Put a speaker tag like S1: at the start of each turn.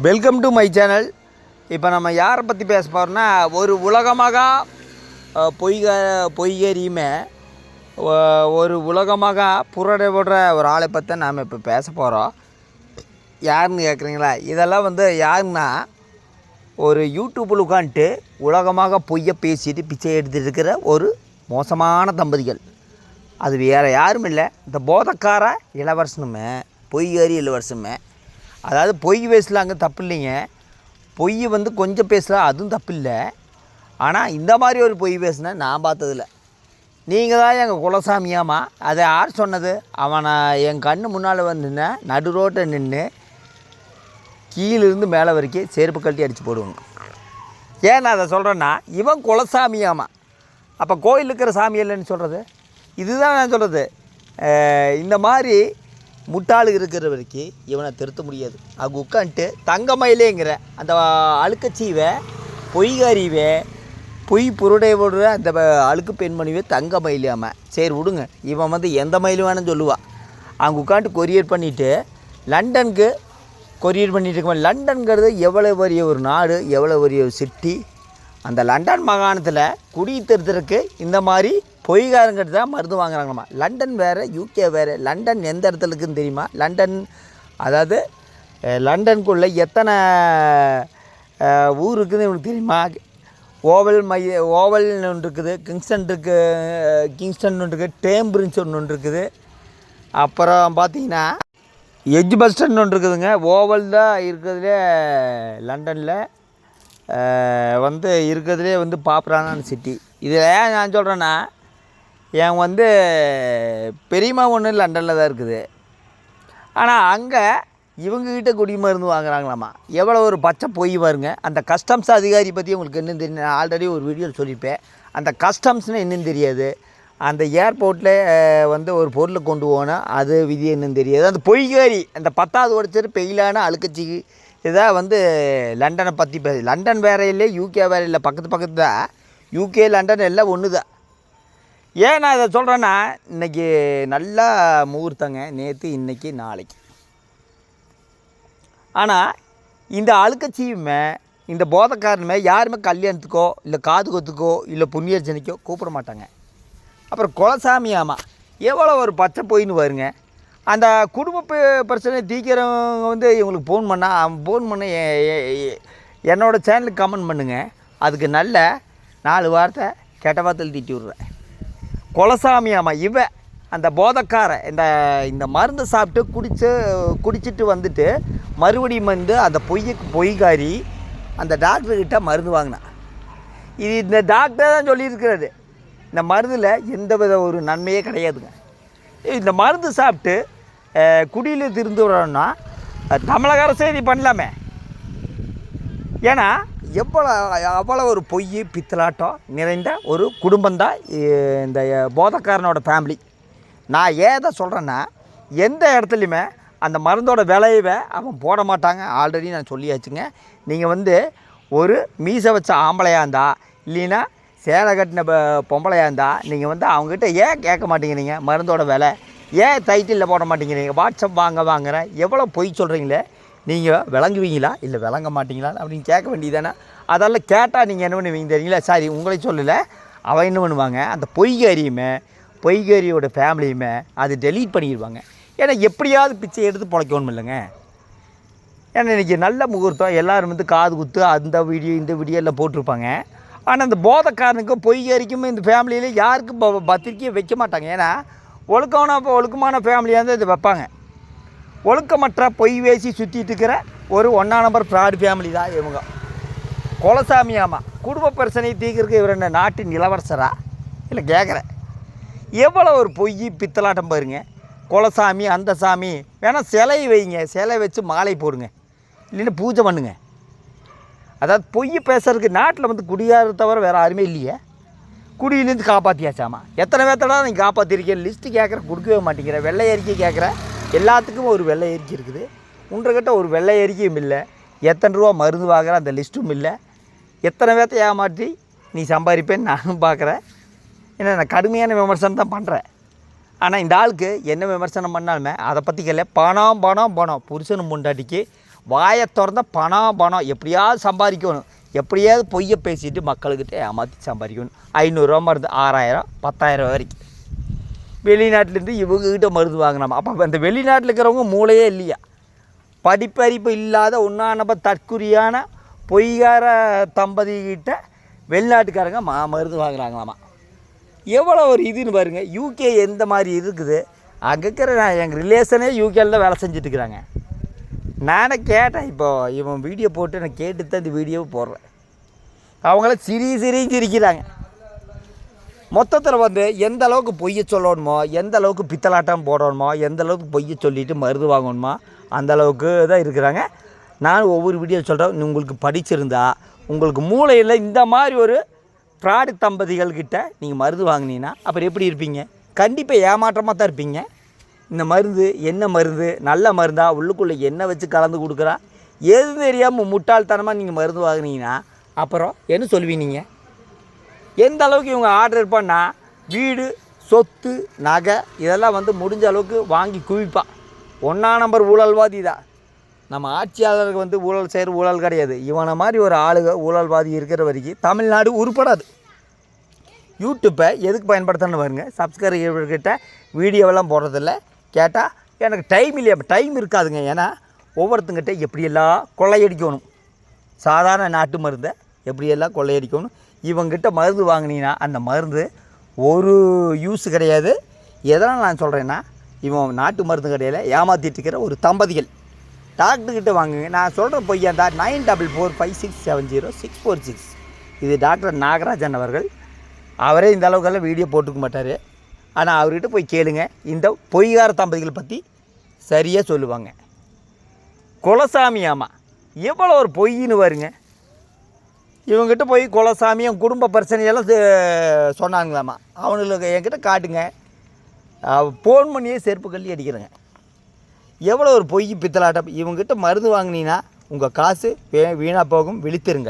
S1: Welcome to my channel. இப்போ நம்ம யாரை பற்றி பேச போகிறோம்னா, ஒரு உலகமாக பொய்கறியுமே ஒரு உலகமாக புரடை விடுற ஒரு ஆளை பற்றி நாம் இப்போ பேச போகிறோம். யாருன்னு கேட்குறீங்களா? இதெல்லாம் யாருன்னா, ஒரு யூடியூப்பில் உட்காந்துட்டு உலகமாக பொய்யை பேசிட்டு பிச்சை எடுத்துகிட்டு இருக்கிற ஒரு மோசமான தம்பதிகள். அது வேறு யாரும் இல்லை, இந்த போதக்கார இளவரசனுமே பொய்கறி இளவரசனுமே. அதாவது பொய் பேசலாங்க, தப்பு இல்லைங்க. பொய் கொஞ்சம் பேசலாம், அதுவும் தப்பு இல்லை. ஆனால் இந்த மாதிரி ஒரு பொய் பேசுனா நான் பார்த்ததில்ல. நீங்கள் தான் எங்கள் குலசாமியாமா. அதை யார் சொன்னது? அவனை என் கண்ணு முன்னால் நின்று நடு ரோட்டை நின்று கீழிருந்து மேலே வரைக்கும் செருப்பு கழட்டி அடித்து போடுவாங்க. ஏன் நான் அதை சொல்கிறேன்னா, இவன் குலசாமியாமா. அப்போ கோயில் இருக்கிற சாமி இல்லைன்னு சொல்கிறது இதுதான் நான் சொல்கிறது. இந்த மாதிரி முட்டாளு இருக்கிற வரைக்கும் இவனை திருத்த முடியாது. அவங்க உட்காந்துட்டு தங்கமயிலேங்கிற அந்த அழுக்கச்சீவை பொய்காரிவே பொய் புருடை விடுற அந்த அழுக்கு பெண்மணிவே தங்க மயிலாமல். சரி விடுங்க, இவன் எந்த மயிலும் வேணும்னு சொல்லுவான். அவங்க உட்காந்துட்டு கொரியர் பண்ணிவிட்டு லண்டனுக்கு கொரியர் பண்ணிகிட்டு இருக்கோம். லண்டனுங்கிறது எவ்வளோ பெரிய ஒரு நாடு, எவ்வளோ பெரிய ஒரு சிட்டி. அந்த லண்டன் மாகாணத்தில் குடியிருத்துறதுக்கு இந்த மாதிரி பொய்காரங்கிட்ட தான் மருந்து வாங்குறாங்களாம்மா. லண்டன் வேறு, யூகே வேறு. லண்டன் எந்த இடத்துல இருக்குதுன்னு தெரியுமா? லண்டன், அதாவது லண்டனுக்குள்ளே எத்தனை ஊர் இருக்குதுன்னு உங்களுக்கு தெரியுமா? ஓவல்னு ஒன்று இருக்குது, கிங்ஸ்டன் ஒன்று இருக்குது, டேம்பிரிட்ஜ் ஒன்று இருக்குது. அப்புறம் பார்த்தீங்கன்னா எட்ஜ்பஸ்டன் ஒன்று இருக்குதுங்க. ஓவல் தான் இருக்கிறதுலே லண்டனில் இருக்கிறதுலே பாப்புலரான சிட்டி. இதில் ஏன் நான் சொல்கிறேன்னா, என் பெரியம்மா ஒன்று லண்டனில் தான் இருக்குது. ஆனால் அங்கே இவங்ககிட்ட குடிமருந்து வாங்குறாங்களாம்மா. எவ்வளோ ஒரு பச்சை பொய் பாருங்க. அந்த கஸ்டம்ஸ் அதிகாரி பற்றி உங்களுக்கு என்னன்னு தெரியும்? நான் ஆல்ரெடி ஒரு வீடியோவில் சொல்லியிருப்பேன். அந்த கஸ்டம்ஸ்னால் என்னன்னு தெரியாது. அந்த ஏர்போர்ட்டில் ஒரு பொருளை கொண்டு போனால் அது விதி என்னன்னு தெரியாது. அந்த பொய்காரி அந்த 10வது படிச்சது பெயிலான அழுக்கச்சி இதான் லண்டனை பற்றி லண்டன் வேறு இல்லை, யூகே வேறு இல்லை, பக்கத்து தான். யூகே லண்டன் எல்லாம் ஒன்று தான். ஏன் நான் இதை சொல்கிறேன்னா, இன்றைக்கி நல்லா முகூர்த்தங்க, நேற்று, இன்றைக்கி, நாளைக்கு. ஆனால் இந்த அழுக்கச்சியுமே இந்த போதைக்காரனுமே யாருமே கல்யாணத்துக்கோ இல்லை காதுகத்துக்கோ இல்லை புண்ணியர்ச்சனைக்கோ கூப்பிட மாட்டாங்க. அப்புறம் குலசாமியாமா எவ்வளோ ஒரு பச்சை போயின்னு வருங்க. அந்த குடும்ப பிரச்சனை தீக்கிறவங்க இவங்களுக்கு ஃபோன் பண்ண என்னோடய சேனலுக்கு கமெண்ட் பண்ணுங்கள். அதுக்கு நல்ல 4 வார்த்தை கெட்ட வார்த்தையில் தீட்டி விட்றேன். குலசாமியாமா இவன் அந்த போதைக்கார இந்த மருந்து சாப்பிட்டு குடிச்சிட்டு மறுபடியும் அந்த பொய்காரி அந்த டாக்டர்கிட்ட மருந்து வாங்கினான். இது இந்த டாக்டர் தான் சொல்லியிருக்கிறாரு, இந்த மருந்தில் எந்த வித ஒரு நன்மையே கிடையாதுங்க. இந்த மருந்து சாப்பிட்டு குடியில் திருந்து விடணும்னா தமிழக அரசே இது பண்ணலாமே. ஏன்னா அவ்வளோ ஒரு பொய் பித்தலாட்டம் நிறைந்த ஒரு குடும்பம்தான் இந்த போதைக்காரனோட ஃபேமிலி. நான் ஏதை சொல்கிறேன்னா, எந்த இடத்துலையுமே அந்த மருந்தோட விளைவை அவன் போட மாட்டாங்க. ஆல்ரெடி நான் சொல்லியாச்சுங்க. நீங்கள் ஒரு மீசை வச்ச ஆம்பளையாக இருந்தா, இல்லைன்னா சேலை கட்டின பொம்பளையாக இருந்தால் நீங்கள் அவங்ககிட்ட ஏன் கேட்க மாட்டேங்கிறீங்க? மருந்தோட விலை ஏன் டைட்டிலில் போட மாட்டேங்கிறீங்க? வாட்ஸ்அப் வாங்குறேன் எவ்வளோ பொய் சொல்கிறீங்களே, நீங்கள் விளங்குவீங்களா இல்லை விளங்க மாட்டீங்களா அப்படின்னு கேட்க வேண்டியதானே. அதெல்லாம் கேட்டால் நீங்கள் என்ன பண்ணுவீங்க தெரியுங்களா? சாரி, உங்களை சொல்லலை, அவன் என்ன பண்ணுவாங்க, அந்த பொய்காரியோட ஃபேமிலியுமே அது டெலீட் பண்ணிடுவாங்க. ஏன்னா எப்படியாவது பிச்சை எடுத்து பிழைக்கணும் இல்லைங்க. ஏன்னா இன்றைக்கி நல்ல முகூர்த்தம், எல்லோரும் காது குத்து அந்த வீடியோ இந்த வீடியோ எல்லாம் போட்டிருப்பாங்க. ஆனால் இந்த போதைக்காரனுக்கும் பொய்காரிக்கும் இந்த ஃபேமிலியில் யாருக்கும் பத்திரிக்கையை வைக்க மாட்டாங்க. ஏன்னா ஒழுக்கமான ஃபேமிலியாக இருந்தால் இது வைப்பாங்க. ஒழுக்கமற்ற பொய் பேசி சுற்றிட்டு இருக்கிற ஒரு 1ஆம் நம்பர் ஃப்ராடு ஃபேமிலி தான் இவங்க. குலசாமியாமா குடும்ப பிரச்சனையை தீர்க்கிறதுக்கு இவர் என்ன நாட்டின் இளவரசரா? இல்லை கேட்குறேன். எவ்வளோ ஒரு பொய் பித்தலாட்டம் பாருங்க. குலசாமி அந்த சாமி வேணால் சிலை வைங்க, சிலை வச்சு மாலை போடுங்க, இல்லைன்னா பூஜை பண்ணுங்க. அதாவது பொய் பேசுறதுக்கு நாட்டில் குடியார தவிர வேறு யாருமே இல்லையே. குடியிலேருந்து காப்பாற்றியாச்சாமா. எத்தனை பேர்த்தடா நீங்கள் காப்பாற்றிருக்கேன்? லிஸ்ட்டு கேட்குற கொடுக்கவே மாட்டேங்கிற. வெள்ளை அறிக்கை கேட்குற, எல்லாத்துக்கும் ஒரு வெள்ளை அறிக்கை இருக்குது. உன்றக்கிட்ட ஒரு வெள்ளை அறிக்கையும் இல்லை. எத்தனை ரூபா மருந்து வாங்குற அந்த லிஸ்ட்டும் இல்லை. எத்தனை பேர்த்த ஏமாற்றி நீ சம்பாதிப்பேன்னு நானும் பார்க்குறேன். ஏன்னா நான் கடுமையான விமர்சனம் தான் பண்ணுறேன். ஆனால் இந்த ஆளுக்கு என்ன விமர்சனம் பண்ணாலுமே அதை பற்றி கேட்கல. பணம் புருஷனும் பொண்டாட்டிக்கு வாயை திறந்த பணம் எப்படியாவது சம்பாதிக்கணும், எப்படியாவது பொய்யை பேசிட்டு மக்கள்கிட்ட ஏமாற்றி சம்பாதிக்கணும். 500 மருந்து 6000 10,000 வரைக்கும் வெளிநாட்டிலேருந்து இவங்ககிட்ட மருந்து வாங்கினாமா. அப்போ அந்த வெளிநாட்டில் இருக்கிறவங்க மூளையே இல்லையா? படிப்பறிப்பு இல்லாத ஒன்றான தற்குறியான பொய்கார தம்பதிகிட்ட வெளிநாட்டுக்காரங்க மருந்து வாங்குறாங்களாமா. எவ்வளோ ஒரு இதுன்னு பாருங்கள். யூகே எந்த மாதிரி இருக்குது, அங்கே இருக்கிற எங்கள் ரிலேஷனே யூகேல தான் வேலை செஞ்சுட்ருக்குறாங்க. நானே கேட்டேன், இப்போ இவன் வீடியோ போட்டு நான் கேட்டு தான் இந்த வீடியோவை போடுறேன். அவங்கள சிரிக்கிறாங்க. மொத்தத்தில் எந்த அளவுக்கு பொய்யை சொல்லணுமோ, எந்த அளவுக்கு பித்தலாட்டம் போடணுமோ, எந்த அளவுக்கு பொய்யை சொல்லிவிட்டு மருந்து வாங்கணுமோ அந்த அளவுக்கு தான் இருக்கிறாங்க. நான் ஒவ்வொரு வீடியோ சொல்கிறேன். உங்களுக்கு படிச்சிருந்தா உங்களுக்கு மூளையில் இந்த மாதிரி ஒரு ஃப்ராடு தம்பதிகள்கிட்ட நீங்கள் மருந்து வாங்கினீங்கன்னா அப்புறம் எப்படி இருப்பீங்க? கண்டிப்பாக ஏமாற்றமாக தான் இருப்பீங்க. இந்த மருந்து என்ன மருந்து, நல்ல மருந்தா, உள்ளுக்குள்ளே என்ன வச்சு கலந்து கொடுக்குறா, எதுவும் தெரியாமல் முட்டாள்தனமாக நீங்கள் மருந்து வாங்கினீங்கன்னா அப்புறம் என்ன சொல்லுவீங்க? நீங்கள் எந்த அளவுக்கு இவங்க ஆர்டர் பண்ணால் வீடு சொத்து நகை இதெல்லாம் முடிஞ்ச அளவுக்கு வாங்கி குவிப்பான். 1ஆம் நம்பர் ஊழல்வாதி தான். நம்ம ஆட்சியாளருக்கு ஊழல் செய்கிற ஊழல் கிடையாது. இவனை மாதிரி ஒரு ஆளுக ஊழல்வாதி இருக்கிற வரைக்கும் தமிழ்நாடு உருப்படாது. யூடியூப்பை எதுக்கு பயன்படுத்தணும்னு பாருங்க. சப்ஸ்கிரைபர்கிட்ட வீடியோவெல்லாம் போடுறதில்ல. கேட்டால் எனக்கு டைம் இல்லையா? டைம் இருக்காதுங்க. ஏன்னா ஒவ்வொருத்தங்கிட்ட எப்படியெல்லாம் கொள்ளையடிக்கணும், சாதாரண நாட்டு மருந்தை எப்படியெல்லாம் கொள்ளையடிக்கணும். இவங்கிட்ட மருந்து வாங்கினீங்கன்னா அந்த மருந்து ஒரு யூஸ் கிடையாது. எதனால் நான் சொல்கிறேன்னா, இவன் நாட்டு மருந்து கடையில் ஏமாற்றிட்டு இருக்கிற ஒரு தம்பதிகள். டாக்டர்கிட்ட வாங்குங்க. நான் சொல்கிற பொய்யா தான். 9445670646. இது டாக்டர் நாகராஜன் அவர்கள். அவரே இந்த அளவுக்கெல்லாம் வீடியோ போட்டுக்க மாட்டார். ஆனால் அவர்கிட்ட போய் கேளுங்க, இந்த பொய்கார தம்பதிகளை பற்றி சரியாக சொல்லுவாங்க. குலசாமி ஆமா எவ்வளோ ஒரு பொய்ன்னு வருங்க. இவங்ககிட்ட போய் குலசாமி குடும்ப பிரச்சனையெல்லாம் சொன்னாங்களாமா. அவனுங்களுக்கு என்கிட்ட காட்டுங்க. ஃபோன் பண்ணியே செருப்பு கல்லி அடிக்கிறேங்க. எவ்வளோ ஒரு பொய் பித்தலாட்டம். இவங்ககிட்ட மருந்து வாங்கினீங்கன்னா உங்கள் காசு வீணாக போகும். விழித்திருங்கள்.